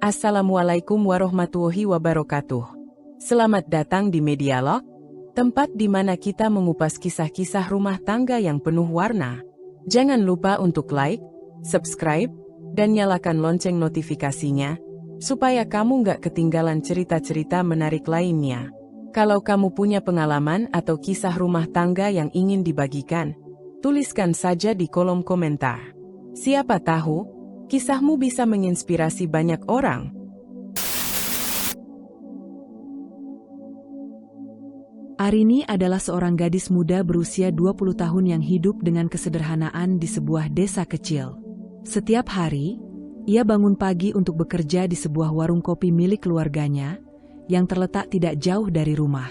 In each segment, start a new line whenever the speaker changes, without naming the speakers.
Assalamualaikum warahmatullahi wabarakatuh. Selamat datang di Medialog, tempat di mana kita mengupas kisah-kisah rumah tangga yang penuh warna. Jangan lupa untuk like, subscribe, dan nyalakan lonceng notifikasinya, supaya kamu nggak ketinggalan cerita-cerita menarik lainnya. Kalau kamu punya pengalaman atau kisah rumah tangga yang ingin dibagikan, tuliskan saja di kolom komentar. Siapa tahu, kisahmu bisa menginspirasi banyak orang.
Arini adalah seorang gadis muda berusia 20 tahun yang hidup dengan kesederhanaan di sebuah desa kecil. Setiap hari, ia bangun pagi untuk bekerja di sebuah warung kopi milik keluarganya yang terletak tidak jauh dari rumah.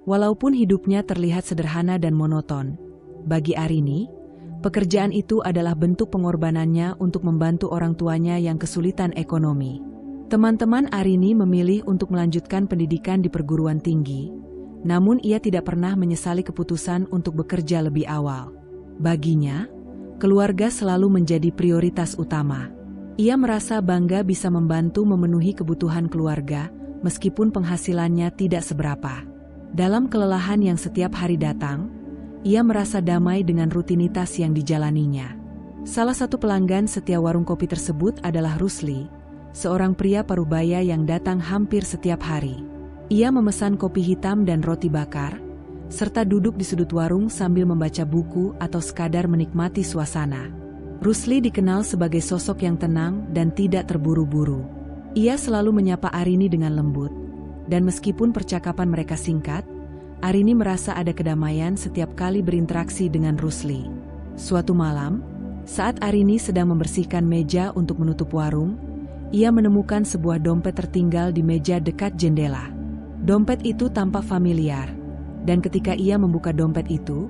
Walaupun hidupnya terlihat sederhana dan monoton, bagi Arini, pekerjaan itu adalah bentuk pengorbanannya untuk membantu orang tuanya yang kesulitan ekonomi. Teman-teman Arini memilih untuk melanjutkan pendidikan di perguruan tinggi, namun ia tidak pernah menyesali keputusan untuk bekerja lebih awal. Baginya, keluarga selalu menjadi prioritas utama. Ia merasa bangga bisa membantu memenuhi kebutuhan keluarga, meskipun penghasilannya tidak seberapa. Dalam kelelahan yang setiap hari datang, ia merasa damai dengan rutinitas yang dijalaninya. Salah satu pelanggan setia warung kopi tersebut adalah Rusli, seorang pria parubaya yang datang hampir setiap hari. Ia memesan kopi hitam dan roti bakar, serta duduk di sudut warung sambil membaca buku atau sekadar menikmati suasana. Rusli dikenal sebagai sosok yang tenang dan tidak terburu-buru. Ia selalu menyapa Arini dengan lembut, dan meskipun percakapan mereka singkat, Arini merasa ada kedamaian setiap kali berinteraksi dengan Rusli. Suatu malam, saat Arini sedang membersihkan meja untuk menutup warung, ia menemukan sebuah dompet tertinggal di meja dekat jendela. Dompet itu tampak familiar, dan ketika ia membuka dompet itu,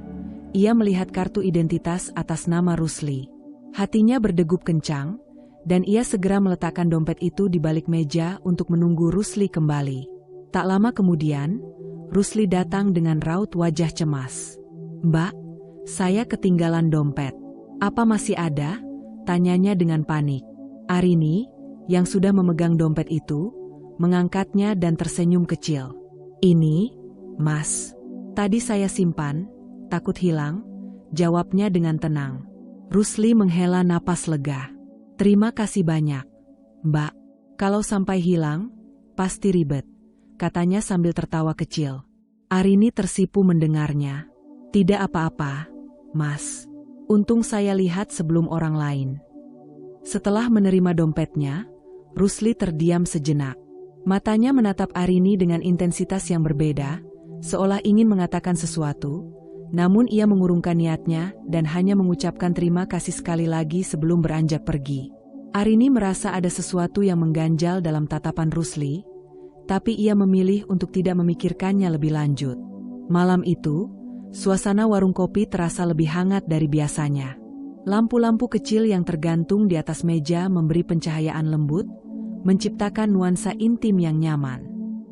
ia melihat kartu identitas atas nama Rusli. Hatinya berdegup kencang, dan ia segera meletakkan dompet itu di balik meja untuk menunggu Rusli kembali. Tak lama kemudian, Rusli datang dengan raut wajah cemas. "Mbak, saya ketinggalan dompet. Apa masih ada?" tanyanya dengan panik. Arini, yang sudah memegang dompet itu, mengangkatnya dan tersenyum kecil. "Ini, Mas. Tadi saya simpan, takut hilang," jawabnya dengan tenang. Rusli menghela napas lega. "Terima kasih banyak, Mbak. Kalau sampai hilang, pasti ribet," katanya sambil tertawa kecil. Arini tersipu mendengarnya. "Tidak apa-apa, Mas. Untung saya lihat sebelum orang lain." Setelah menerima dompetnya, Rusli terdiam sejenak. Matanya menatap Arini dengan intensitas yang berbeda, seolah ingin mengatakan sesuatu, namun ia mengurungkan niatnya dan hanya mengucapkan terima kasih sekali lagi sebelum beranjak pergi. Arini merasa ada sesuatu yang mengganjal dalam tatapan Rusli, tapi ia memilih untuk tidak memikirkannya lebih lanjut. Malam itu, suasana warung kopi terasa lebih hangat dari biasanya. Lampu-lampu kecil yang tergantung di atas meja memberi pencahayaan lembut, menciptakan nuansa intim yang nyaman.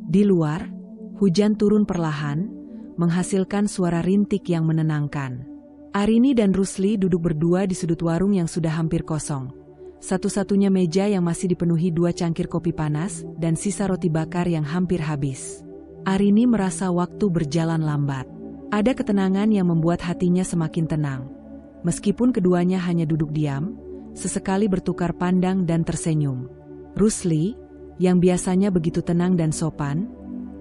Di luar, hujan turun perlahan, menghasilkan suara rintik yang menenangkan. Arini dan Rusli duduk berdua di sudut warung yang sudah hampir kosong. Satu-satunya meja yang masih dipenuhi 2 cangkir kopi panas dan sisa roti bakar yang hampir habis. Arini merasa waktu berjalan lambat. Ada ketenangan yang membuat hatinya semakin tenang. Meskipun keduanya hanya duduk diam, sesekali bertukar pandang dan tersenyum. Rusli, yang biasanya begitu tenang dan sopan,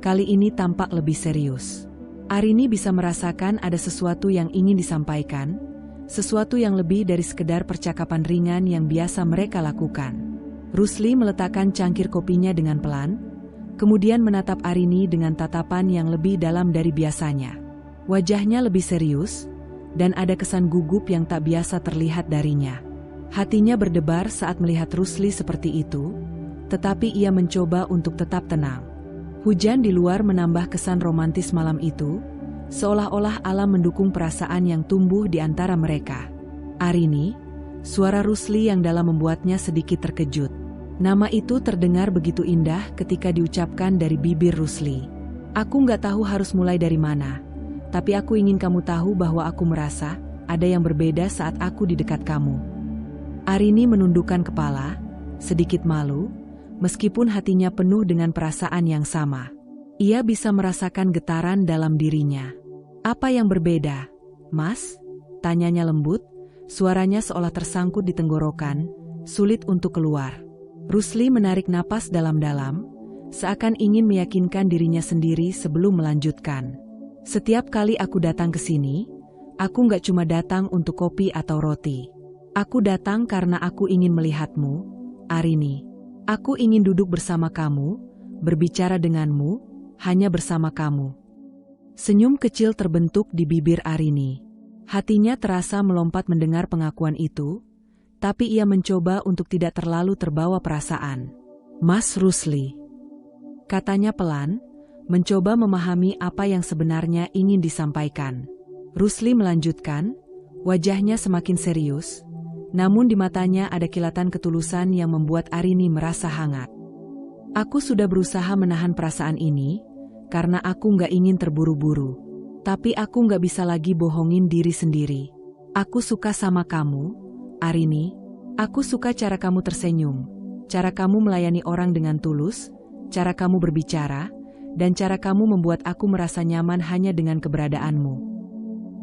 kali ini tampak lebih serius. Arini bisa merasakan ada sesuatu yang ingin disampaikan, sesuatu yang lebih dari sekedar percakapan ringan yang biasa mereka lakukan. Rusli meletakkan cangkir kopinya dengan pelan, kemudian menatap Arini dengan tatapan yang lebih dalam dari biasanya. Wajahnya lebih serius, dan ada kesan gugup yang tak biasa terlihat darinya. Hatinya berdebar saat melihat Rusli seperti itu, tetapi ia mencoba untuk tetap tenang. Hujan di luar menambah kesan romantis malam itu, seolah-olah alam mendukung perasaan yang tumbuh di antara mereka. "Arini," suara Rusli yang dalam membuatnya sedikit terkejut. Nama itu terdengar begitu indah ketika diucapkan dari bibir Rusli. "Aku nggak tahu harus mulai dari mana, tapi aku ingin kamu tahu bahwa aku merasa ada yang berbeda saat aku di dekat kamu." Arini menundukkan kepala, sedikit malu, meskipun hatinya penuh dengan perasaan yang sama. Ia bisa merasakan getaran dalam dirinya. "Apa yang berbeda, Mas?" tanyanya lembut, suaranya seolah tersangkut di tenggorokan, sulit untuk keluar. Rusli menarik napas dalam-dalam, seakan ingin meyakinkan dirinya sendiri sebelum melanjutkan. "Setiap kali aku datang ke sini, aku nggak cuma datang untuk kopi atau roti. Aku datang karena aku ingin melihatmu, Arini. Aku ingin duduk bersama kamu, berbicara denganmu, hanya bersama kamu." Senyum kecil terbentuk di bibir Arini. Hatinya terasa melompat mendengar pengakuan itu, tapi ia mencoba untuk tidak terlalu terbawa perasaan. "Mas Rusli," katanya pelan, mencoba memahami apa yang sebenarnya ingin disampaikan. Rusli melanjutkan, wajahnya semakin serius, namun di matanya ada kilatan ketulusan yang membuat Arini merasa hangat. "Aku sudah berusaha menahan perasaan ini, karena aku nggak ingin terburu-buru. Tapi aku nggak bisa lagi bohongin diri sendiri. Aku suka sama kamu, Arini. Aku suka cara kamu tersenyum, cara kamu melayani orang dengan tulus, cara kamu berbicara, dan cara kamu membuat aku merasa nyaman hanya dengan keberadaanmu."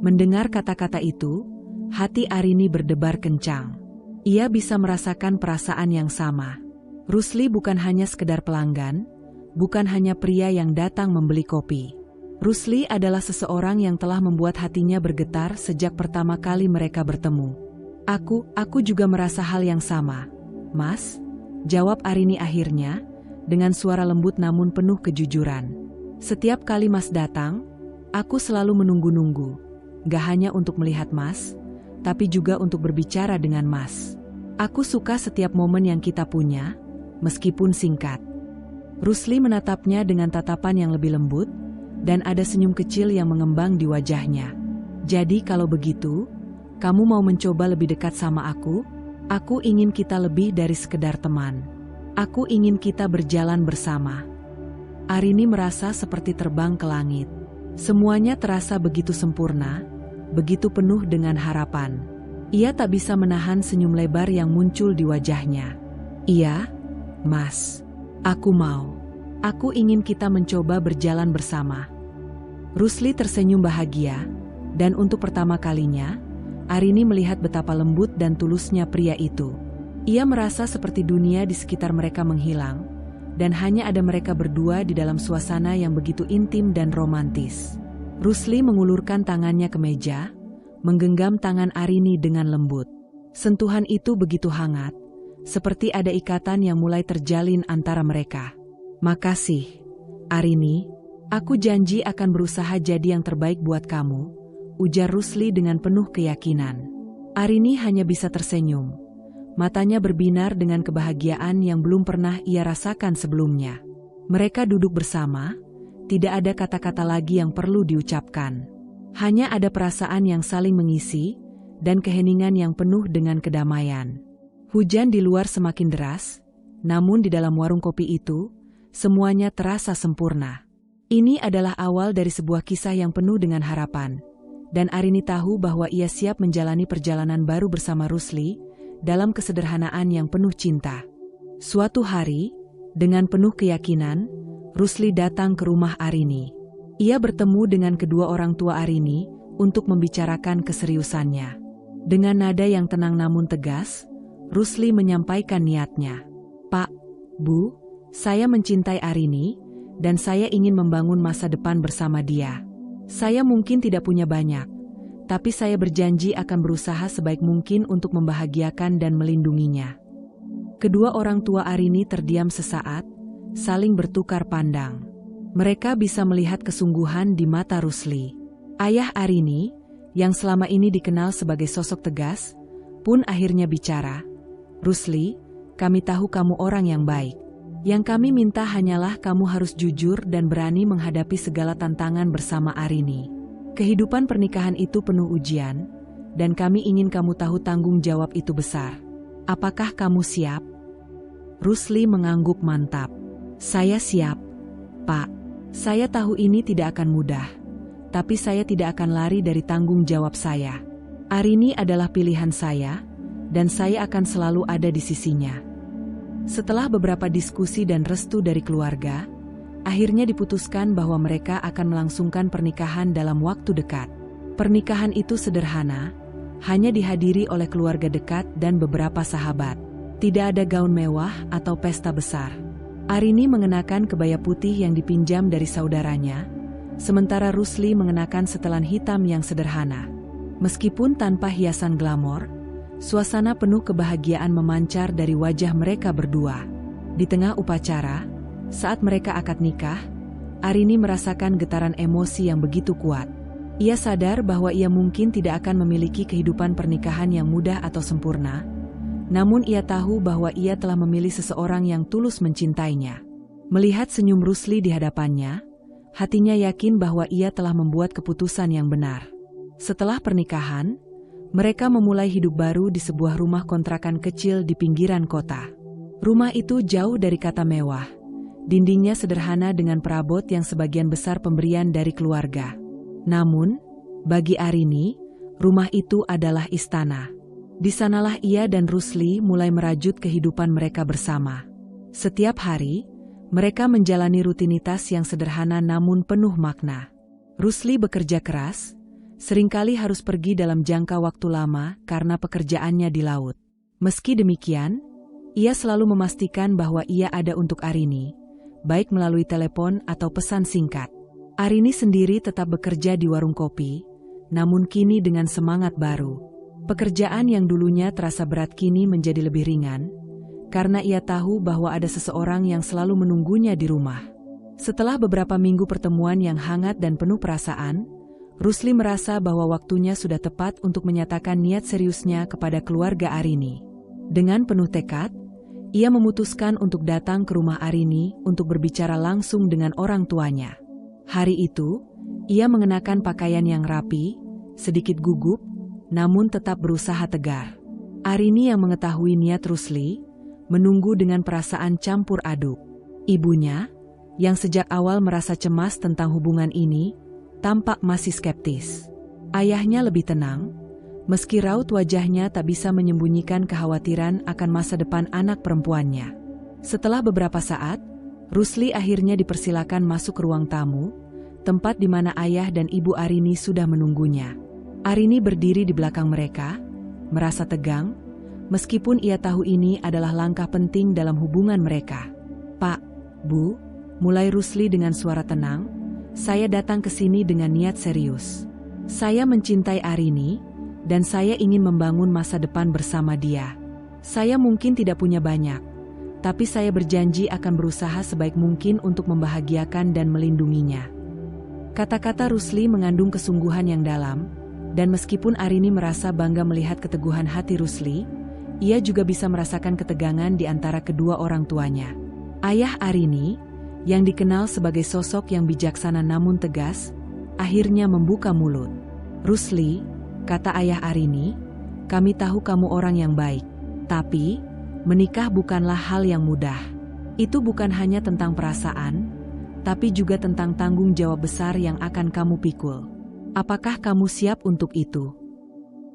Mendengar kata-kata itu, hati Arini berdebar kencang. Ia bisa merasakan perasaan yang sama. Rusli bukan hanya sekedar pelanggan, bukan hanya pria yang datang membeli kopi. Rusli adalah seseorang yang telah membuat hatinya bergetar sejak pertama kali mereka bertemu. Aku juga merasa hal yang sama, Mas," jawab Arini akhirnya, dengan suara lembut namun penuh kejujuran. "Setiap kali Mas datang, aku selalu menunggu-nunggu, gak hanya untuk melihat Mas, tapi juga untuk berbicara dengan Mas. Aku suka setiap momen yang kita punya, meskipun singkat." Rusli menatapnya dengan tatapan yang lebih lembut, dan ada senyum kecil yang mengembang di wajahnya. "Jadi kalau begitu, kamu mau mencoba lebih dekat sama aku? Aku ingin kita lebih dari sekedar teman. Aku ingin kita berjalan bersama." Arini merasa seperti terbang ke langit. Semuanya terasa begitu sempurna, begitu penuh dengan harapan. Ia tak bisa menahan senyum lebar yang muncul di wajahnya. "Iya, Mas. Aku mau. Aku ingin kita mencoba berjalan bersama." Rusli tersenyum bahagia, dan untuk pertama kalinya, Arini melihat betapa lembut dan tulusnya pria itu. Ia merasa seperti dunia di sekitar mereka menghilang, dan hanya ada mereka berdua di dalam suasana yang begitu intim dan romantis. Rusli mengulurkan tangannya ke meja, menggenggam tangan Arini dengan lembut. Sentuhan itu begitu hangat, seperti ada ikatan yang mulai terjalin antara mereka. "Makasih, Arini. Aku janji akan berusaha jadi yang terbaik buat kamu," ujar Rusli dengan penuh keyakinan. Arini hanya bisa tersenyum. Matanya berbinar dengan kebahagiaan yang belum pernah ia rasakan sebelumnya. Mereka duduk bersama, tidak ada kata-kata lagi yang perlu diucapkan. Hanya ada perasaan yang saling mengisi, dan keheningan yang penuh dengan kedamaian. Hujan di luar semakin deras, namun di dalam warung kopi itu, semuanya terasa sempurna. Ini adalah awal dari sebuah kisah yang penuh dengan harapan, dan Arini tahu bahwa ia siap menjalani perjalanan baru bersama Rusli, dalam kesederhanaan yang penuh cinta. Suatu hari, dengan penuh keyakinan, Rusli datang ke rumah Arini. Ia bertemu dengan kedua orang tua Arini untuk membicarakan keseriusannya. Dengan nada yang tenang namun tegas, Rusli menyampaikan niatnya. "Pak, Bu, saya mencintai Arini, dan saya ingin membangun masa depan bersama dia. Saya mungkin tidak punya banyak, tapi saya berjanji akan berusaha sebaik mungkin untuk membahagiakan dan melindunginya." Kedua orang tua Arini terdiam sesaat, saling bertukar pandang. Mereka bisa melihat kesungguhan di mata Rusli. Ayah Arini, yang selama ini dikenal sebagai sosok tegas, pun akhirnya bicara. "Rusli, kami tahu kamu orang yang baik. Yang kami minta hanyalah kamu harus jujur dan berani menghadapi segala tantangan bersama Arini. Kehidupan pernikahan itu penuh ujian, dan kami ingin kamu tahu tanggung jawab itu besar. Apakah kamu siap?" Rusli mengangguk mantap. "Saya siap, Pak. Saya tahu ini tidak akan mudah, tapi saya tidak akan lari dari tanggung jawab saya. Arini adalah pilihan saya, dan saya akan selalu ada di sisinya." Setelah beberapa diskusi dan restu dari keluarga, akhirnya diputuskan bahwa mereka akan melangsungkan pernikahan dalam waktu dekat. Pernikahan itu sederhana, hanya dihadiri oleh keluarga dekat dan beberapa sahabat. Tidak ada gaun mewah atau pesta besar. Arini mengenakan kebaya putih yang dipinjam dari saudaranya, sementara Rusli mengenakan setelan hitam yang sederhana. Meskipun tanpa hiasan glamor, suasana penuh kebahagiaan memancar dari wajah mereka berdua. Di tengah upacara, saat mereka akad nikah, Arini merasakan getaran emosi yang begitu kuat. Ia sadar bahwa ia mungkin tidak akan memiliki kehidupan pernikahan yang mudah atau sempurna, namun ia tahu bahwa ia telah memilih seseorang yang tulus mencintainya. Melihat senyum Rusli di hadapannya, hatinya yakin bahwa ia telah membuat keputusan yang benar. Setelah pernikahan, mereka memulai hidup baru di sebuah rumah kontrakan kecil di pinggiran kota. Rumah itu jauh dari kata mewah. Dindingnya sederhana dengan perabot yang sebagian besar pemberian dari keluarga. Namun, bagi Arini, rumah itu adalah istana. Di sanalah ia dan Rusli mulai merajut kehidupan mereka bersama. Setiap hari, mereka menjalani rutinitas yang sederhana namun penuh makna. Rusli bekerja keras, seringkali harus pergi dalam jangka waktu lama karena pekerjaannya di laut. Meski demikian, ia selalu memastikan bahwa ia ada untuk Arini, baik melalui telepon atau pesan singkat. Arini sendiri tetap bekerja di warung kopi, namun kini dengan semangat baru. Pekerjaan yang dulunya terasa berat kini menjadi lebih ringan, karena ia tahu bahwa ada seseorang yang selalu menunggunya di rumah. Setelah beberapa minggu pertemuan yang hangat dan penuh perasaan, Rusli merasa bahwa waktunya sudah tepat untuk menyatakan niat seriusnya kepada keluarga Arini. Dengan penuh tekad, ia memutuskan untuk datang ke rumah Arini untuk berbicara langsung dengan orang tuanya. Hari itu, ia mengenakan pakaian yang rapi, sedikit gugup, namun tetap berusaha tegar. Arini yang mengetahui niat Rusli, menunggu dengan perasaan campur aduk. Ibunya, yang sejak awal merasa cemas tentang hubungan ini, tampak masih skeptis. Ayahnya lebih tenang, meski raut wajahnya tak bisa menyembunyikan kekhawatiran akan masa depan anak perempuannya. Setelah beberapa saat, Rusli akhirnya dipersilakan masuk ke ruang tamu, tempat di mana ayah dan ibu Arini sudah menunggunya. Arini berdiri di belakang mereka, merasa tegang, meskipun ia tahu ini adalah langkah penting dalam hubungan mereka. "Pak, Bu," mulai Rusli dengan suara tenang, "saya datang ke sini dengan niat serius. Saya mencintai Arini, dan saya ingin membangun masa depan bersama dia. Saya mungkin tidak punya banyak, tapi saya berjanji akan berusaha sebaik mungkin untuk membahagiakan dan melindunginya." Kata-kata Rusli mengandung kesungguhan yang dalam, dan meskipun Arini merasa bangga melihat keteguhan hati Rusli, ia juga bisa merasakan ketegangan di antara kedua orang tuanya. Ayah Arini, yang dikenal sebagai sosok yang bijaksana namun tegas, akhirnya membuka mulut. "Rusli," kata ayah Arini, "kami tahu kamu orang yang baik. Tapi, menikah bukanlah hal yang mudah. Itu bukan hanya tentang perasaan, tapi juga tentang tanggung jawab besar yang akan kamu pikul. Apakah kamu siap untuk itu?"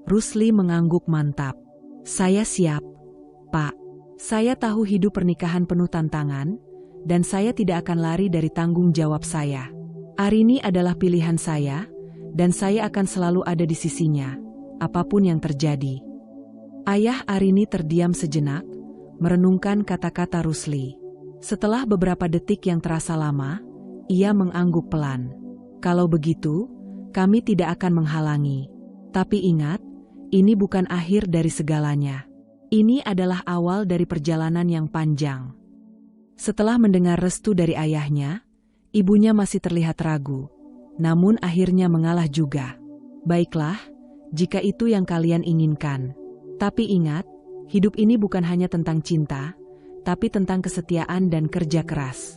Rusli mengangguk mantap. "Saya siap, Pak. Saya tahu hidup pernikahan penuh tantangan, dan saya tidak akan lari dari tanggung jawab saya. Arini adalah pilihan saya, dan saya akan selalu ada di sisinya, apapun yang terjadi." Ayah Arini terdiam sejenak, merenungkan kata-kata Rusli. Setelah beberapa detik yang terasa lama, ia mengangguk pelan. "Kalau begitu, kami tidak akan menghalangi. Tapi ingat, ini bukan akhir dari segalanya. Ini adalah awal dari perjalanan yang panjang." Setelah mendengar restu dari ayahnya, ibunya masih terlihat ragu, namun akhirnya mengalah juga. "Baiklah, jika itu yang kalian inginkan. Tapi ingat, hidup ini bukan hanya tentang cinta, tapi tentang kesetiaan dan kerja keras."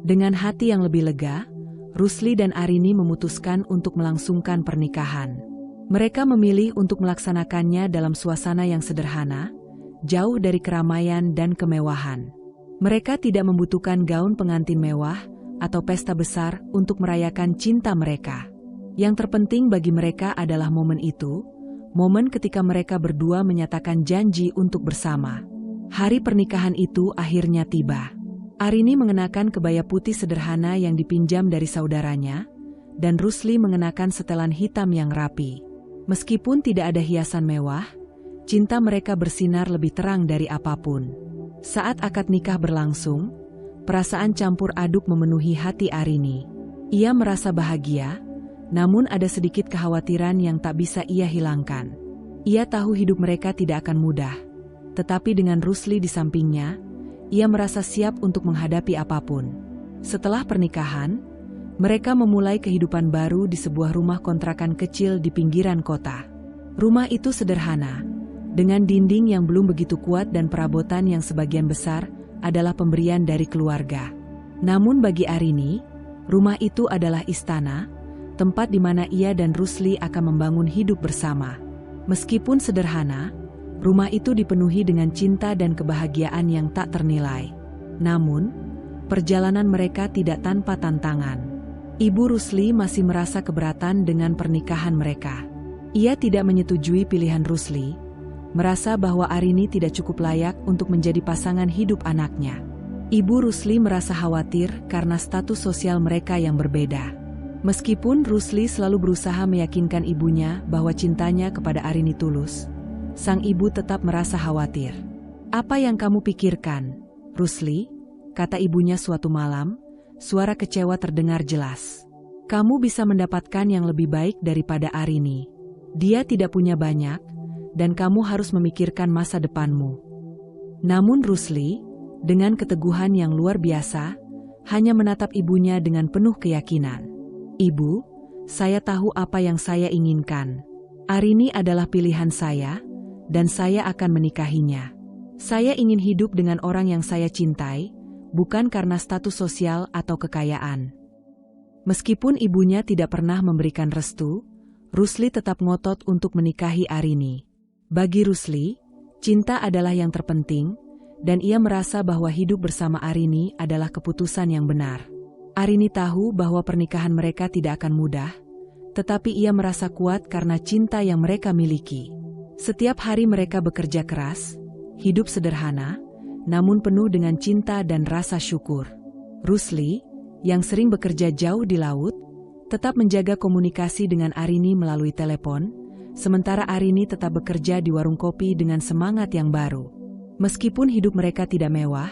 Dengan hati yang lebih lega, Rusli dan Arini memutuskan untuk melangsungkan pernikahan. Mereka memilih untuk melaksanakannya dalam suasana yang sederhana, jauh dari keramaian dan kemewahan. Mereka tidak membutuhkan gaun pengantin mewah atau pesta besar untuk merayakan cinta mereka. Yang terpenting bagi mereka adalah momen itu, momen ketika mereka berdua menyatakan janji untuk bersama. Hari pernikahan itu akhirnya tiba. Arini mengenakan kebaya putih sederhana yang dipinjam dari saudaranya, dan Rusli mengenakan setelan hitam yang rapi. Meskipun tidak ada hiasan mewah, cinta mereka bersinar lebih terang dari apapun. Saat akad nikah berlangsung, perasaan campur aduk memenuhi hati Arini. Ia merasa bahagia, namun ada sedikit kekhawatiran yang tak bisa ia hilangkan. Ia tahu hidup mereka tidak akan mudah, tetapi dengan Rusli di sampingnya, ia merasa siap untuk menghadapi apapun. Setelah pernikahan, mereka memulai kehidupan baru di sebuah rumah kontrakan kecil di pinggiran kota. Rumah itu sederhana, dengan dinding yang belum begitu kuat dan perabotan yang sebagian besar adalah pemberian dari keluarga. Namun bagi Arini, rumah itu adalah istana, tempat di mana ia dan Rusli akan membangun hidup bersama. Meskipun sederhana, rumah itu dipenuhi dengan cinta dan kebahagiaan yang tak ternilai. Namun, perjalanan mereka tidak tanpa tantangan. Ibu Rusli masih merasa keberatan dengan pernikahan mereka. Ia tidak menyetujui pilihan Rusli, merasa bahwa Arini tidak cukup layak untuk menjadi pasangan hidup anaknya. Ibu Rusli merasa khawatir karena status sosial mereka yang berbeda. Meskipun Rusli selalu berusaha meyakinkan ibunya bahwa cintanya kepada Arini tulus, sang ibu tetap merasa khawatir. "Apa yang kamu pikirkan, Rusli?" kata ibunya suatu malam, suara kecewa terdengar jelas. "Kamu bisa mendapatkan yang lebih baik daripada Arini. Dia tidak punya banyak, dan kamu harus memikirkan masa depanmu." Namun Rusli, dengan keteguhan yang luar biasa, hanya menatap ibunya dengan penuh keyakinan. "Ibu, saya tahu apa yang saya inginkan. Arini adalah pilihan saya, dan saya akan menikahinya. Saya ingin hidup dengan orang yang saya cintai, bukan karena status sosial atau kekayaan." Meskipun ibunya tidak pernah memberikan restu, Rusli tetap ngotot untuk menikahi Arini. Bagi Rusli, cinta adalah yang terpenting, dan ia merasa bahwa hidup bersama Arini adalah keputusan yang benar. Arini tahu bahwa pernikahan mereka tidak akan mudah, tetapi ia merasa kuat karena cinta yang mereka miliki. Setiap hari mereka bekerja keras, hidup sederhana, namun penuh dengan cinta dan rasa syukur. Rusli, yang sering bekerja jauh di laut, tetap menjaga komunikasi dengan Arini melalui telepon, sementara Arini tetap bekerja di warung kopi dengan semangat yang baru. Meskipun hidup mereka tidak mewah,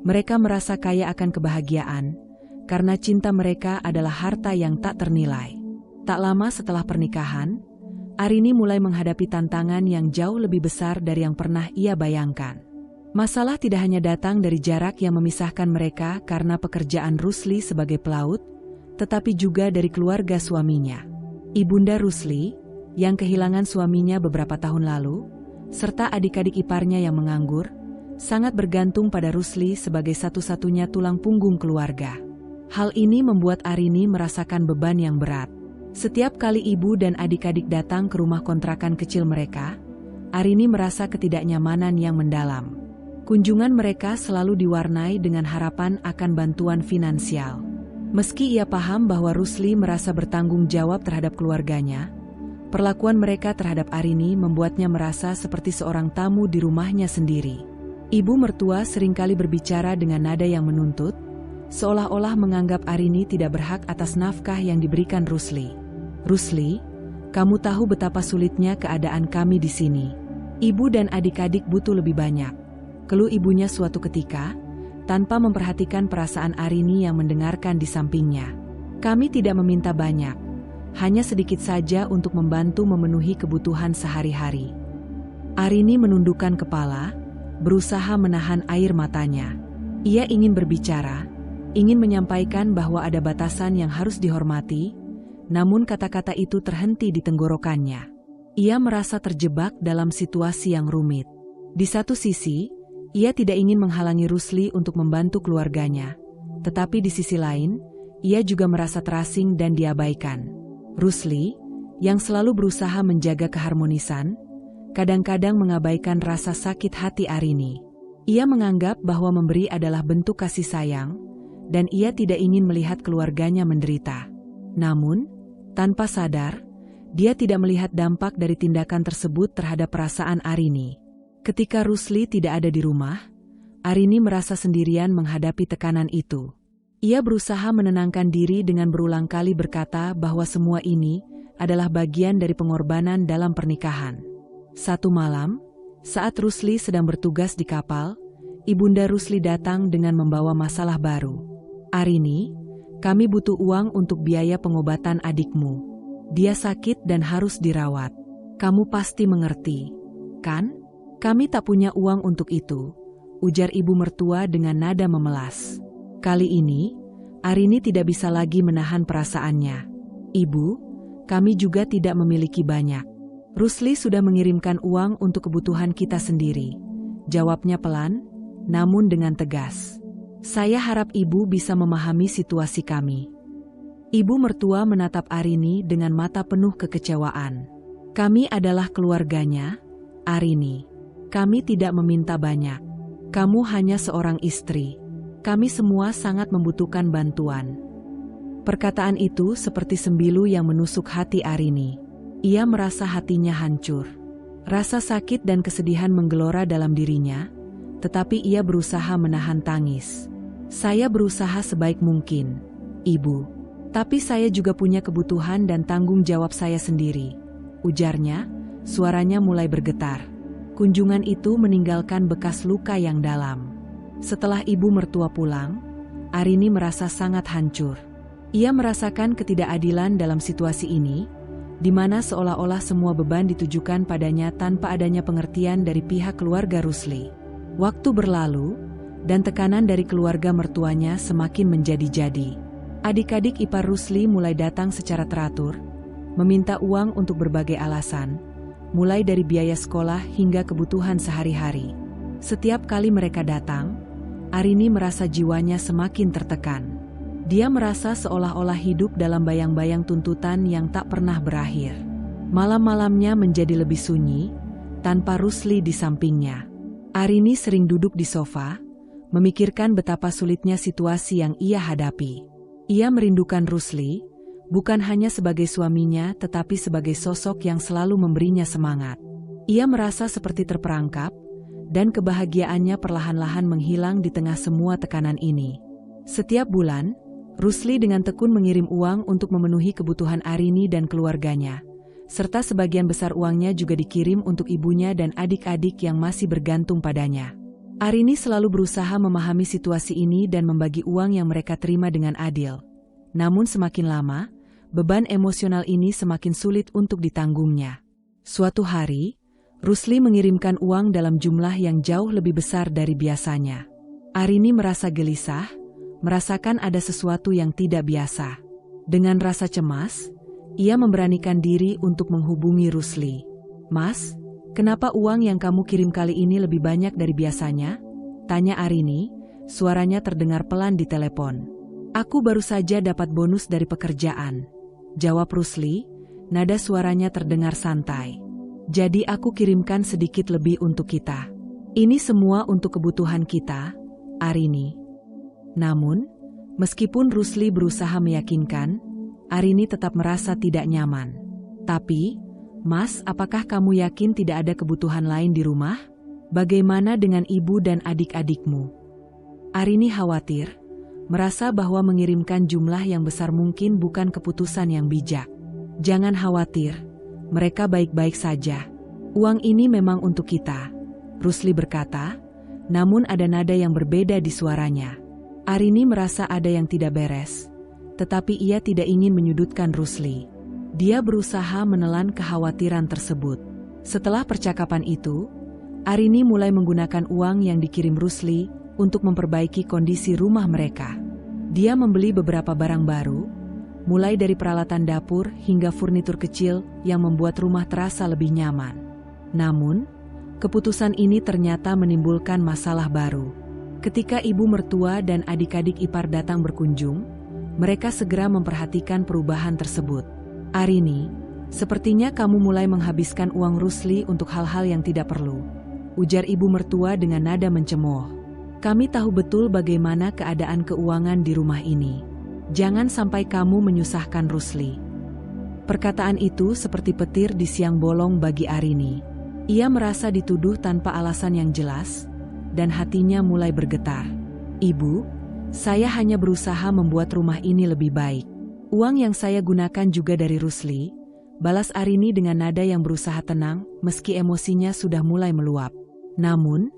mereka merasa kaya akan kebahagiaan, karena cinta mereka adalah harta yang tak ternilai. Tak lama setelah pernikahan, Arini mulai menghadapi tantangan yang jauh lebih besar dari yang pernah ia bayangkan. Masalah tidak hanya datang dari jarak yang memisahkan mereka karena pekerjaan Rusli sebagai pelaut, tetapi juga dari keluarga suaminya. Ibunda Rusli, yang kehilangan suaminya beberapa tahun lalu, serta adik-adik iparnya yang menganggur, sangat bergantung pada Rusli sebagai satu-satunya tulang punggung keluarga. Hal ini membuat Arini merasakan beban yang berat. Setiap kali ibu dan adik-adik datang ke rumah kontrakan kecil mereka, Arini merasa ketidaknyamanan yang mendalam. Kunjungan mereka selalu diwarnai dengan harapan akan bantuan finansial. Meski ia paham bahwa Rusli merasa bertanggung jawab terhadap keluarganya, perlakuan mereka terhadap Arini membuatnya merasa seperti seorang tamu di rumahnya sendiri. Ibu mertua seringkali berbicara dengan nada yang menuntut, seolah-olah menganggap Arini tidak berhak atas nafkah yang diberikan Rusli. "Rusli, kamu tahu betapa sulitnya keadaan kami di sini. Ibu dan adik-adik butuh lebih banyak," keluh ibunya suatu ketika, tanpa memperhatikan perasaan Arini yang mendengarkan di sampingnya. "Kami tidak meminta banyak, hanya sedikit saja untuk membantu memenuhi kebutuhan sehari-hari." Arini menundukkan kepala, berusaha menahan air matanya. Ia ingin berbicara, ingin menyampaikan bahwa ada batasan yang harus dihormati, namun kata-kata itu terhenti di tenggorokannya. Ia merasa terjebak dalam situasi yang rumit. Di satu sisi, ia tidak ingin menghalangi Rusli untuk membantu keluarganya, tetapi di sisi lain, ia juga merasa terasing dan diabaikan. Rusli, yang selalu berusaha menjaga keharmonisan, kadang-kadang mengabaikan rasa sakit hati Arini. Ia menganggap bahwa memberi adalah bentuk kasih sayang, dan ia tidak ingin melihat keluarganya menderita. Namun, tanpa sadar, dia tidak melihat dampak dari tindakan tersebut terhadap perasaan Arini. Ketika Rusli tidak ada di rumah, Arini merasa sendirian menghadapi tekanan itu. Ia berusaha menenangkan diri dengan berulang kali berkata bahwa semua ini adalah bagian dari pengorbanan dalam pernikahan. Satu malam, saat Rusli sedang bertugas di kapal, Ibunda Rusli datang dengan membawa masalah baru. "Arini, kami butuh uang untuk biaya pengobatan adikmu. Dia sakit dan harus dirawat. Kamu pasti mengerti, kan? Kami tak punya uang untuk itu," ujar ibu mertua dengan nada memelas. Kali ini, Arini tidak bisa lagi menahan perasaannya. "Ibu, kami juga tidak memiliki banyak. Rusli sudah mengirimkan uang untuk kebutuhan kita sendiri," jawabnya pelan, namun dengan tegas. "Saya harap ibu bisa memahami situasi kami." Ibu mertua menatap Arini dengan mata penuh kekecewaan. "Kami adalah keluarganya, Arini. Kami tidak meminta banyak. Kamu hanya seorang istri. Kami semua sangat membutuhkan bantuan." Perkataan itu seperti sembilu yang menusuk hati Arini. Ia merasa hatinya hancur. Rasa sakit dan kesedihan menggelora dalam dirinya, tetapi ia berusaha menahan tangis. "Saya berusaha sebaik mungkin, Ibu. Tapi saya juga punya kebutuhan dan tanggung jawab saya sendiri," ujarnya, suaranya mulai bergetar. Kunjungan itu meninggalkan bekas luka yang dalam. Setelah ibu mertua pulang, Arini merasa sangat hancur. Ia merasakan ketidakadilan dalam situasi ini, di mana seolah-olah semua beban ditujukan padanya tanpa adanya pengertian dari pihak keluarga Rusli. Waktu berlalu, dan tekanan dari keluarga mertuanya semakin menjadi-jadi. Adik-adik ipar Rusli mulai datang secara teratur, meminta uang untuk berbagai alasan, mulai dari biaya sekolah hingga kebutuhan sehari-hari. Setiap kali mereka datang, Arini merasa jiwanya semakin tertekan. Dia merasa seolah-olah hidup dalam bayang-bayang tuntutan yang tak pernah berakhir. Malam-malamnya menjadi lebih sunyi, tanpa Rusli di sampingnya. Arini sering duduk di sofa, memikirkan betapa sulitnya situasi yang ia hadapi. Ia merindukan Rusli, bukan hanya sebagai suaminya tetapi sebagai sosok yang selalu memberinya semangat. Ia merasa seperti terperangkap, dan kebahagiaannya perlahan-lahan menghilang di tengah semua tekanan ini. Setiap bulan, Rusli dengan tekun mengirim uang untuk memenuhi kebutuhan Arini dan keluarganya, serta sebagian besar uangnya juga dikirim untuk ibunya dan adik-adik yang masih bergantung padanya. Arini selalu berusaha memahami situasi ini dan membagi uang yang mereka terima dengan adil. Namun semakin lama, beban emosional ini semakin sulit untuk ditanggungnya. Suatu hari, Rusli mengirimkan uang dalam jumlah yang jauh lebih besar dari biasanya. Arini merasa gelisah, merasakan ada sesuatu yang tidak biasa. Dengan rasa cemas, ia memberanikan diri untuk menghubungi Rusli. "Mas, kenapa uang yang kamu kirim kali ini lebih banyak dari biasanya?" tanya Arini, suaranya terdengar pelan di telepon. "Aku baru saja dapat bonus dari pekerjaan," jawab Rusli, nada suaranya terdengar santai. "Jadi aku kirimkan sedikit lebih untuk kita. Ini semua untuk kebutuhan kita, Arini." Namun, meskipun Rusli berusaha meyakinkan, Arini tetap merasa tidak nyaman. "Tapi, Mas, apakah kamu yakin tidak ada kebutuhan lain di rumah? Bagaimana dengan ibu dan adik-adikmu?" Arini khawatir, merasa bahwa mengirimkan jumlah yang besar mungkin bukan keputusan yang bijak. "Jangan khawatir, mereka baik-baik saja. Uang ini memang untuk kita," Rusli berkata, namun ada nada yang berbeda di suaranya. Arini merasa ada yang tidak beres, tetapi ia tidak ingin menyudutkan Rusli. Dia berusaha menelan kekhawatiran tersebut. Setelah percakapan itu, Arini mulai menggunakan uang yang dikirim Rusli untuk memperbaiki kondisi rumah mereka. Dia membeli beberapa barang baru, mulai dari peralatan dapur hingga furnitur kecil yang membuat rumah terasa lebih nyaman. Namun, keputusan ini ternyata menimbulkan masalah baru. Ketika ibu mertua dan adik-adik ipar datang berkunjung, mereka segera memperhatikan perubahan tersebut. "Arini, sepertinya kamu mulai menghabiskan uang Rusli untuk hal-hal yang tidak perlu," ujar ibu mertua dengan nada mencemooh. "Kami tahu betul bagaimana keadaan keuangan di rumah ini. Jangan sampai kamu menyusahkan Rusli." Perkataan itu seperti petir di siang bolong bagi Arini. Ia merasa dituduh tanpa alasan yang jelas, dan hatinya mulai bergetar. "Ibu, saya hanya berusaha membuat rumah ini lebih baik. Uang yang saya gunakan juga dari Rusli," balas Arini dengan nada yang berusaha tenang, meski emosinya sudah mulai meluap. Namun,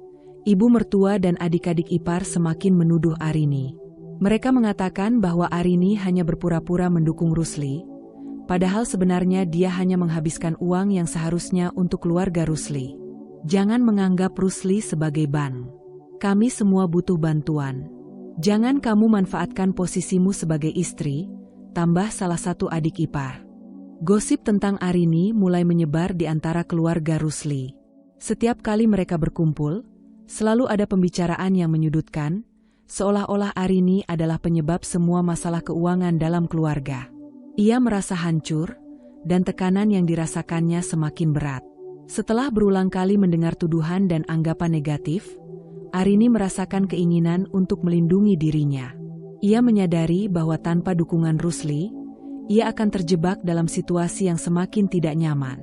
ibu mertua dan adik-adik ipar semakin menuduh Arini. Mereka mengatakan bahwa Arini hanya berpura-pura mendukung Rusli, padahal sebenarnya dia hanya menghabiskan uang yang seharusnya untuk keluarga Rusli. "Jangan menganggap Rusli sebagai ban. Kami semua butuh bantuan. Jangan kamu manfaatkan posisimu sebagai istri," tambah salah satu adik ipar. Gosip tentang Arini mulai menyebar di antara keluarga Rusli. Setiap kali mereka berkumpul, selalu ada pembicaraan yang menyudutkan, seolah-olah Arini adalah penyebab semua masalah keuangan dalam keluarga. Ia merasa hancur, dan tekanan yang dirasakannya semakin berat. Setelah berulang kali mendengar tuduhan dan anggapan negatif, Arini merasakan keinginan untuk melindungi dirinya. Ia menyadari bahwa tanpa dukungan Rusli, ia akan terjebak dalam situasi yang semakin tidak nyaman.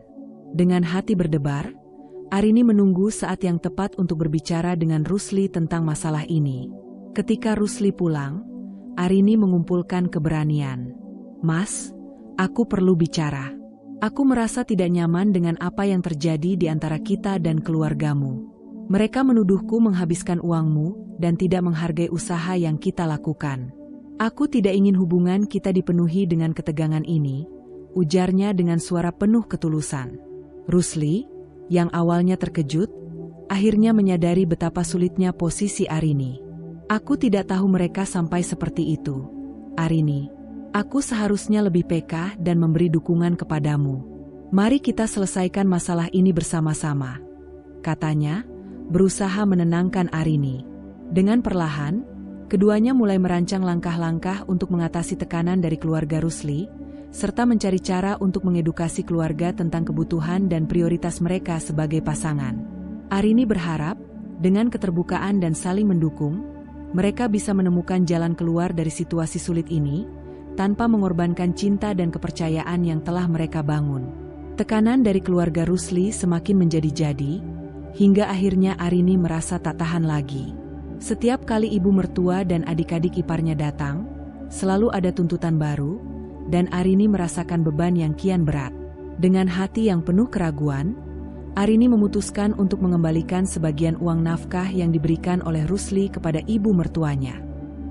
Dengan hati berdebar, Arini menunggu saat yang tepat untuk berbicara dengan Rusli tentang masalah ini. Ketika Rusli pulang, Arini mengumpulkan keberanian. "Mas, aku perlu bicara. Aku merasa tidak nyaman dengan apa yang terjadi di antara kita dan keluargamu. Mereka menuduhku menghabiskan uangmu dan tidak menghargai usaha yang kita lakukan. Aku tidak ingin hubungan kita dipenuhi dengan ketegangan ini," ujarnya dengan suara penuh ketulusan. Rusli, yang awalnya terkejut, akhirnya menyadari betapa sulitnya posisi Arini. "Aku tidak tahu mereka sampai seperti itu, Arini. Aku seharusnya lebih peka dan memberi dukungan kepadamu. Mari kita selesaikan masalah ini bersama-sama," katanya, berusaha menenangkan Arini. Dengan perlahan, keduanya mulai merancang langkah-langkah untuk mengatasi tekanan dari keluarga Rusli, serta mencari cara untuk mengedukasi keluarga tentang kebutuhan dan prioritas mereka sebagai pasangan. Arini berharap, dengan keterbukaan dan saling mendukung, mereka bisa menemukan jalan keluar dari situasi sulit ini, tanpa mengorbankan cinta dan kepercayaan yang telah mereka bangun. Tekanan dari keluarga Rusli semakin menjadi-jadi, hingga akhirnya Arini merasa tak tahan lagi. Setiap kali ibu mertua dan adik-adik iparnya datang, selalu ada tuntutan baru, dan Arini merasakan beban yang kian berat. Dengan hati yang penuh keraguan, Arini memutuskan untuk mengembalikan sebagian uang nafkah yang diberikan oleh Rusli kepada ibu mertuanya.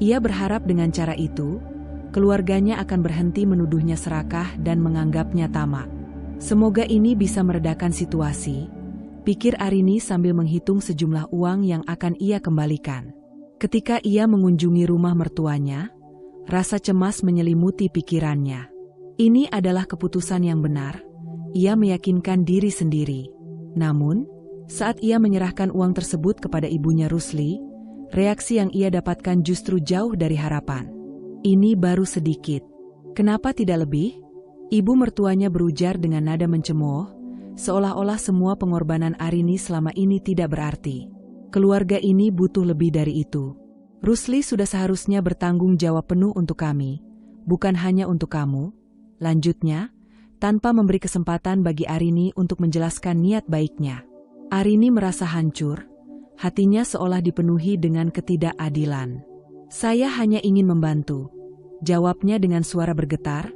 Ia berharap dengan cara itu, keluarganya akan berhenti menuduhnya serakah dan menganggapnya tamak. Semoga ini bisa meredakan situasi, pikir Arini sambil menghitung sejumlah uang yang akan ia kembalikan. Ketika ia mengunjungi rumah mertuanya, rasa cemas menyelimuti pikirannya. Ini adalah keputusan yang benar, ia meyakinkan diri sendiri. Namun, saat ia menyerahkan uang tersebut kepada ibunya Rusli, reaksi yang ia dapatkan justru jauh dari harapan. "Ini baru sedikit. Kenapa tidak lebih?" Ibu mertuanya berujar dengan nada mencemooh, seolah-olah semua pengorbanan Arini selama ini tidak berarti. "Keluarga ini butuh lebih dari itu. Rusli sudah seharusnya bertanggung jawab penuh untuk kami, bukan hanya untuk kamu," lanjutnya, tanpa memberi kesempatan bagi Arini untuk menjelaskan niat baiknya. Arini merasa hancur, hatinya seolah dipenuhi dengan ketidakadilan. "Saya hanya ingin membantu," jawabnya dengan suara bergetar,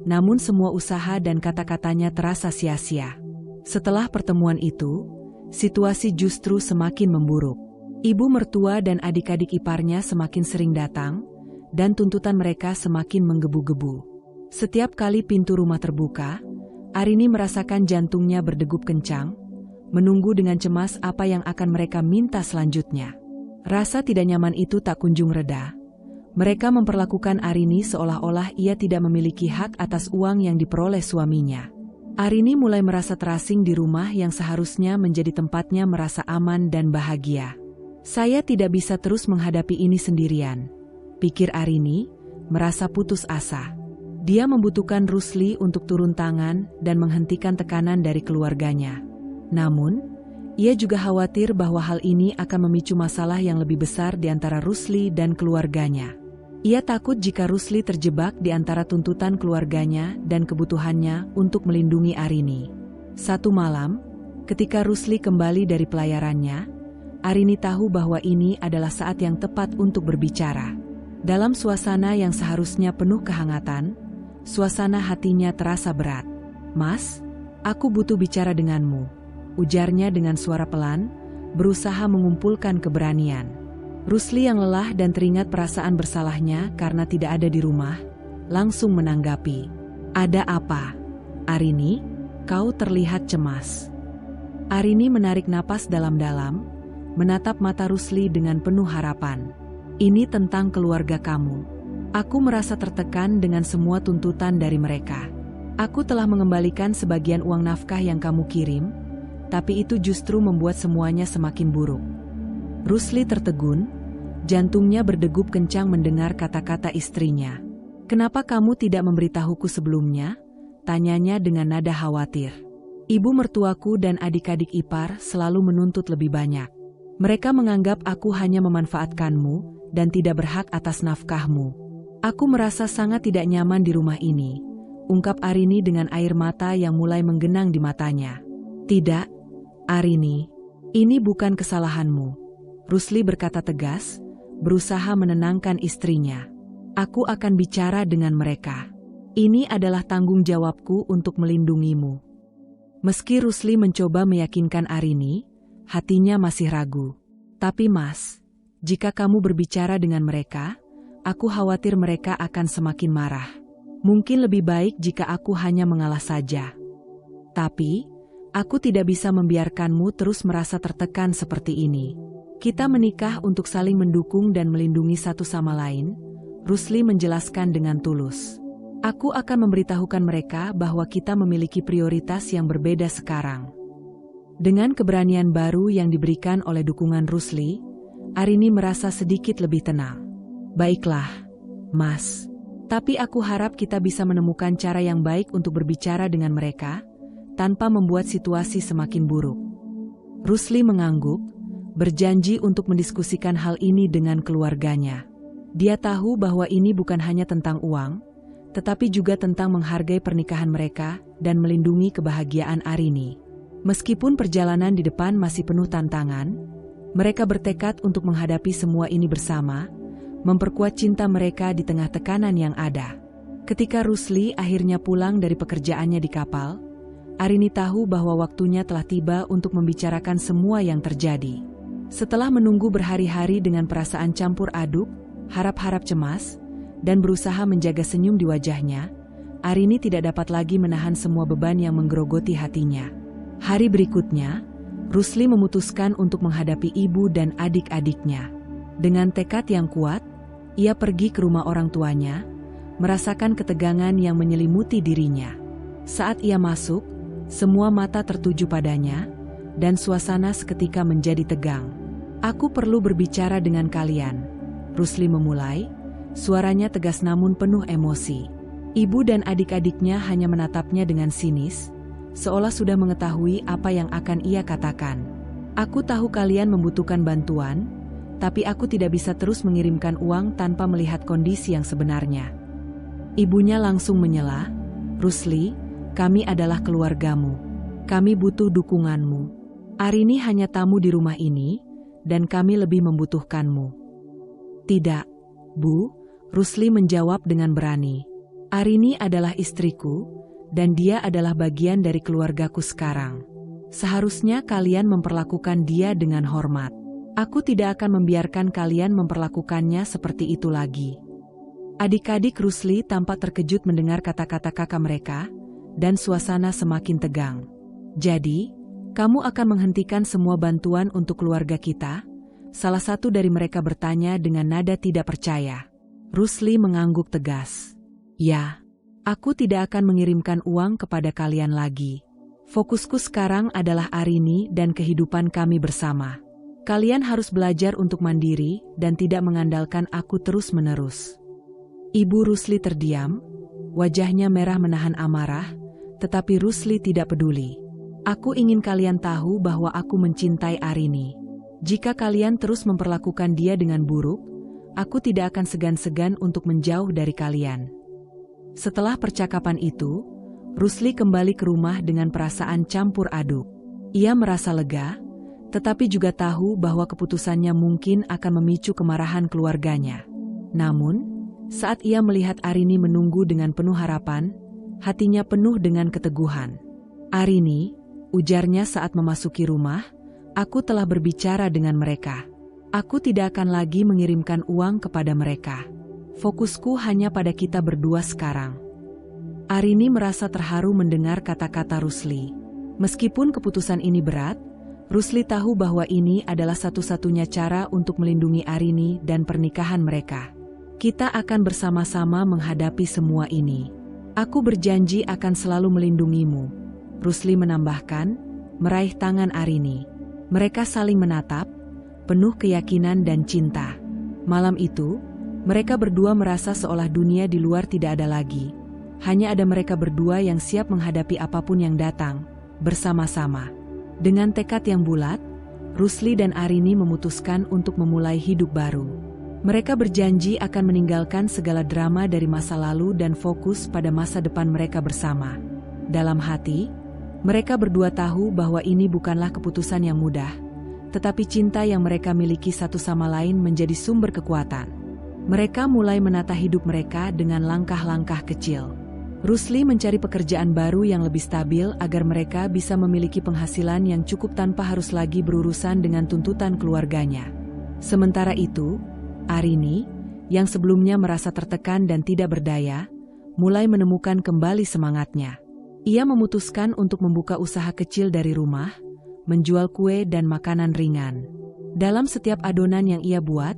namun semua usaha dan kata-katanya terasa sia-sia. Setelah pertemuan itu, situasi justru semakin memburuk. Ibu mertua dan adik-adik iparnya semakin sering datang, dan tuntutan mereka semakin menggebu-gebu. Setiap kali pintu rumah terbuka, Arini merasakan jantungnya berdegup kencang, menunggu dengan cemas apa yang akan mereka minta selanjutnya. Rasa tidak nyaman itu tak kunjung reda. Mereka memperlakukan Arini seolah-olah ia tidak memiliki hak atas uang yang diperoleh suaminya. Arini mulai merasa terasing di rumah yang seharusnya menjadi tempatnya merasa aman dan bahagia. "Saya tidak bisa terus menghadapi ini sendirian," pikir Arini, merasa putus asa. Dia membutuhkan Rusli untuk turun tangan dan menghentikan tekanan dari keluarganya. Namun, ia juga khawatir bahwa hal ini akan memicu masalah yang lebih besar di antara Rusli dan keluarganya. Ia takut jika Rusli terjebak di antara tuntutan keluarganya dan kebutuhannya untuk melindungi Arini. Satu malam, Ketika Rusli kembali dari pelayarannya, Arini tahu bahwa ini adalah saat yang tepat untuk berbicara. Dalam suasana yang seharusnya penuh kehangatan, suasana hatinya terasa berat. "Mas, aku butuh bicara denganmu," ujarnya dengan suara pelan, berusaha mengumpulkan keberanian. Rusli yang lelah dan teringat perasaan bersalahnya karena tidak ada di rumah, langsung menanggapi. "Ada apa? Arini, kau terlihat cemas." Arini menarik napas dalam-dalam, menatap mata Rusli dengan penuh harapan. "Ini tentang keluarga kamu. Aku merasa tertekan dengan semua tuntutan dari mereka. Aku telah mengembalikan sebagian uang nafkah yang kamu kirim, tapi itu justru membuat semuanya semakin buruk." Rusli tertegun, jantungnya berdegup kencang mendengar kata-kata istrinya. "Kenapa kamu tidak memberitahuku sebelumnya?" tanyanya dengan nada khawatir. "Ibu mertuaku dan adik-adik ipar selalu menuntut lebih banyak. Mereka menganggap aku hanya memanfaatkanmu dan tidak berhak atas nafkahmu. Aku merasa sangat tidak nyaman di rumah ini," ungkap Arini dengan air mata yang mulai menggenang di matanya. "Tidak, Arini, ini bukan kesalahanmu," Rusli berkata tegas, berusaha menenangkan istrinya. "Aku akan bicara dengan mereka. Ini adalah tanggung jawabku untuk melindungimu." Meski Rusli mencoba meyakinkan Arini, hatinya masih ragu. "Tapi Mas, jika kamu berbicara dengan mereka, aku khawatir mereka akan semakin marah. Mungkin lebih baik jika aku hanya mengalah saja. Tapi, aku tidak bisa membiarkanmu terus merasa tertekan seperti ini. Kita menikah untuk saling mendukung dan melindungi satu sama lain," Rusli menjelaskan dengan tulus. "Aku akan memberitahukan mereka bahwa kita memiliki prioritas yang berbeda sekarang." Dengan keberanian baru yang diberikan oleh dukungan Rusli, Arini merasa sedikit lebih tenang. "Baiklah, Mas. Tapi aku harap kita bisa menemukan cara yang baik untuk berbicara dengan mereka, tanpa membuat situasi semakin buruk." Rusli mengangguk, berjanji untuk mendiskusikan hal ini dengan keluarganya. Dia tahu bahwa ini bukan hanya tentang uang, tetapi juga tentang menghargai pernikahan mereka dan melindungi kebahagiaan Arini. Meskipun perjalanan di depan masih penuh tantangan, mereka bertekad untuk menghadapi semua ini bersama, memperkuat cinta mereka di tengah tekanan yang ada. Ketika Rusli akhirnya pulang dari pekerjaannya di kapal, Arini tahu bahwa waktunya telah tiba untuk membicarakan semua yang terjadi. Setelah menunggu berhari-hari dengan perasaan campur aduk, harap-harap cemas, dan berusaha menjaga senyum di wajahnya, Arini tidak dapat lagi menahan semua beban yang menggerogoti hatinya. Hari berikutnya, Rusli memutuskan untuk menghadapi ibu dan adik-adiknya. Dengan tekad yang kuat, ia pergi ke rumah orang tuanya, merasakan ketegangan yang menyelimuti dirinya. Saat ia masuk, semua mata tertuju padanya, dan suasana seketika menjadi tegang. "Aku perlu berbicara dengan kalian," Rusli memulai, suaranya tegas namun penuh emosi. Ibu dan adik-adiknya hanya menatapnya dengan sinis, seolah sudah mengetahui apa yang akan ia katakan. "Aku tahu kalian membutuhkan bantuan, tapi aku tidak bisa terus mengirimkan uang tanpa melihat kondisi yang sebenarnya." Ibunya langsung menyela, "Rusli, kami adalah keluargamu. Kami butuh dukunganmu. Arini hanya tamu di rumah ini, dan kami lebih membutuhkanmu." "Tidak, Bu," Rusli menjawab dengan berani. "Arini adalah istriku, dan dia adalah bagian dari keluargaku sekarang. Seharusnya kalian memperlakukan dia dengan hormat. Aku tidak akan membiarkan kalian memperlakukannya seperti itu lagi." Adik-adik Rusli tampak terkejut mendengar kata-kata kakak mereka, dan suasana semakin tegang. "Jadi, kamu akan menghentikan semua bantuan untuk keluarga kita?" Salah satu dari mereka bertanya dengan nada tidak percaya. Rusli mengangguk tegas. "Ya, aku tidak akan mengirimkan uang kepada kalian lagi. Fokusku sekarang adalah Arini dan kehidupan kami bersama. Kalian harus belajar untuk mandiri dan tidak mengandalkan aku terus-menerus." Ibu Rusli terdiam, wajahnya merah menahan amarah, tetapi Rusli tidak peduli. "Aku ingin kalian tahu bahwa aku mencintai Arini. Jika kalian terus memperlakukan dia dengan buruk, aku tidak akan segan-segan untuk menjauh dari kalian." Setelah percakapan itu, Rusli kembali ke rumah dengan perasaan campur aduk. Ia merasa lega, tetapi juga tahu bahwa keputusannya mungkin akan memicu kemarahan keluarganya. Namun, saat ia melihat Arini menunggu dengan penuh harapan, hatinya penuh dengan keteguhan. "Arini," ujarnya saat memasuki rumah, "aku telah berbicara dengan mereka. Aku tidak akan lagi mengirimkan uang kepada mereka. Fokusku hanya pada kita berdua sekarang." Arini merasa terharu mendengar kata-kata Rusli. Meskipun keputusan ini berat, Rusli tahu bahwa ini adalah satu-satunya cara untuk melindungi Arini dan pernikahan mereka. "Kita akan bersama-sama menghadapi semua ini. Aku berjanji akan selalu melindungimu," Rusli menambahkan, meraih tangan Arini. Mereka saling menatap, penuh keyakinan dan cinta. Malam itu, mereka berdua merasa seolah dunia di luar tidak ada lagi. Hanya ada mereka berdua yang siap menghadapi apapun yang datang, bersama-sama. Dengan tekad yang bulat, Rusli dan Arini memutuskan untuk memulai hidup baru. Mereka berjanji akan meninggalkan segala drama dari masa lalu dan fokus pada masa depan mereka bersama. Dalam hati, mereka berdua tahu bahwa ini bukanlah keputusan yang mudah, tetapi cinta yang mereka miliki satu sama lain menjadi sumber kekuatan. Mereka mulai menata hidup mereka dengan langkah-langkah kecil. Rusli mencari pekerjaan baru yang lebih stabil agar mereka bisa memiliki penghasilan yang cukup tanpa harus lagi berurusan dengan tuntutan keluarganya. Sementara itu, Arini, yang sebelumnya merasa tertekan dan tidak berdaya, mulai menemukan kembali semangatnya. Ia memutuskan untuk membuka usaha kecil dari rumah, menjual kue dan makanan ringan. Dalam setiap adonan yang ia buat,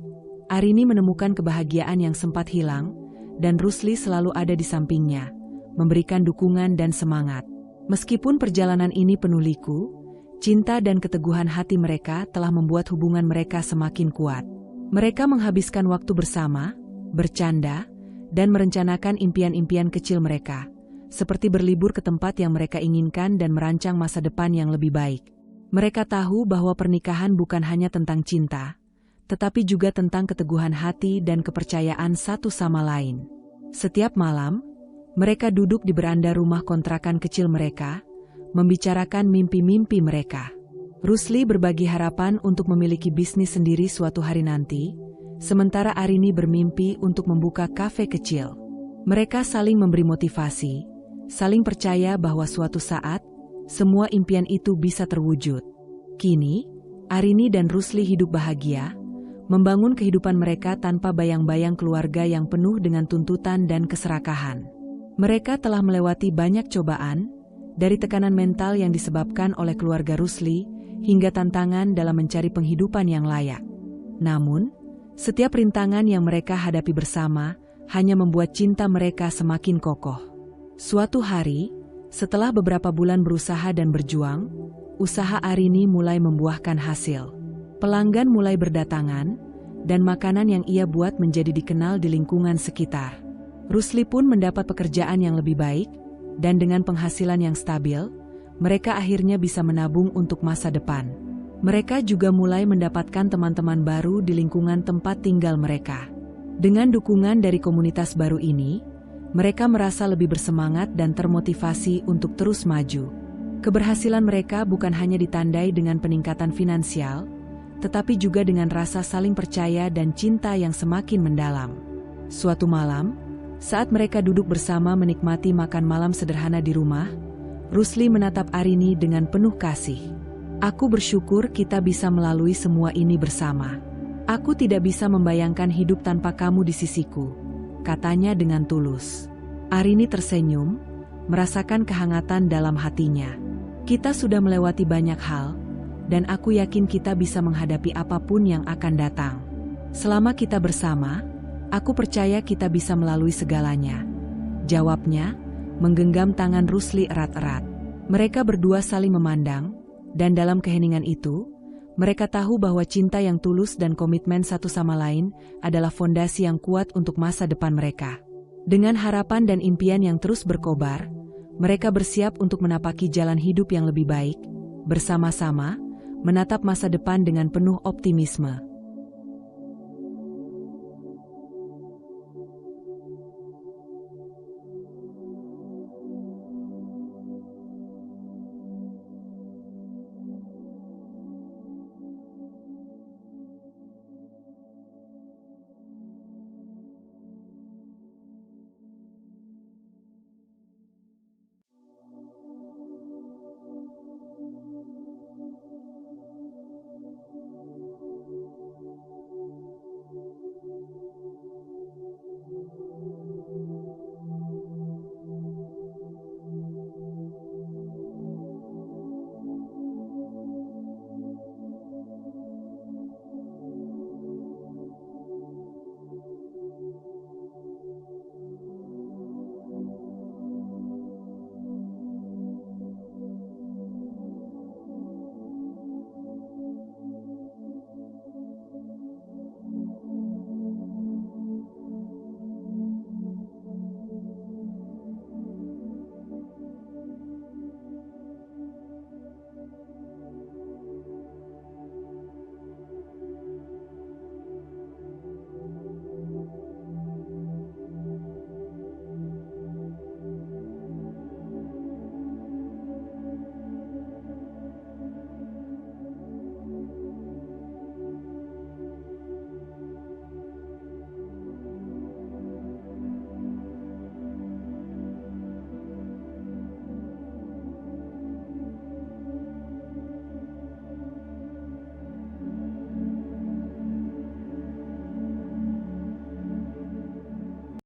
Arini menemukan kebahagiaan yang sempat hilang, dan Rusli selalu ada di sampingnya, memberikan dukungan dan semangat. Meskipun perjalanan ini penuh liku, cinta dan keteguhan hati mereka telah membuat hubungan mereka semakin kuat. Mereka menghabiskan waktu bersama, bercanda, dan merencanakan impian-impian kecil mereka, seperti berlibur ke tempat yang mereka inginkan dan merancang masa depan yang lebih baik. Mereka tahu bahwa pernikahan bukan hanya tentang cinta, tetapi juga tentang keteguhan hati dan kepercayaan satu sama lain. Setiap malam, mereka duduk di beranda rumah kontrakan kecil mereka, membicarakan mimpi-mimpi mereka. Rusli berbagi harapan untuk memiliki bisnis sendiri suatu hari nanti, sementara Arini bermimpi untuk membuka kafe kecil. Mereka saling memberi motivasi, saling percaya bahwa suatu saat, semua impian itu bisa terwujud. Kini, Arini dan Rusli hidup bahagia, membangun kehidupan mereka tanpa bayang-bayang keluarga yang penuh dengan tuntutan dan keserakahan. Mereka telah melewati banyak cobaan, dari tekanan mental yang disebabkan oleh keluarga Rusli, hingga tantangan dalam mencari penghidupan yang layak. Namun, setiap rintangan yang mereka hadapi bersama, hanya membuat cinta mereka semakin kokoh. Suatu hari, setelah beberapa bulan berusaha dan berjuang, usaha Arini mulai membuahkan hasil. Pelanggan mulai berdatangan, dan makanan yang ia buat menjadi dikenal di lingkungan sekitar. Rusli pun mendapat pekerjaan yang lebih baik, dan dengan penghasilan yang stabil, mereka akhirnya bisa menabung untuk masa depan. Mereka juga mulai mendapatkan teman-teman baru di lingkungan tempat tinggal mereka. Dengan dukungan dari komunitas baru ini, mereka merasa lebih bersemangat dan termotivasi untuk terus maju. Keberhasilan mereka bukan hanya ditandai dengan peningkatan finansial, tetapi juga dengan rasa saling percaya dan cinta yang semakin mendalam. Suatu malam, saat mereka duduk bersama menikmati makan malam sederhana di rumah, Rusli menatap Arini dengan penuh kasih. "Aku bersyukur kita bisa melalui semua ini bersama. Aku tidak bisa membayangkan hidup tanpa kamu di sisiku," katanya dengan tulus. Arini tersenyum, merasakan kehangatan dalam hatinya. "Kita sudah melewati banyak hal, dan aku yakin kita bisa menghadapi apapun yang akan datang. Selama kita bersama, aku percaya kita bisa melalui segalanya," jawabnya, menggenggam tangan Rusli erat-erat. Mereka berdua saling memandang, dan dalam keheningan itu, mereka tahu bahwa cinta yang tulus dan komitmen satu sama lain adalah fondasi yang kuat untuk masa depan mereka. Dengan harapan dan impian yang terus berkobar, mereka bersiap untuk menapaki jalan hidup yang lebih baik, bersama-sama, menatap masa depan dengan penuh optimisme.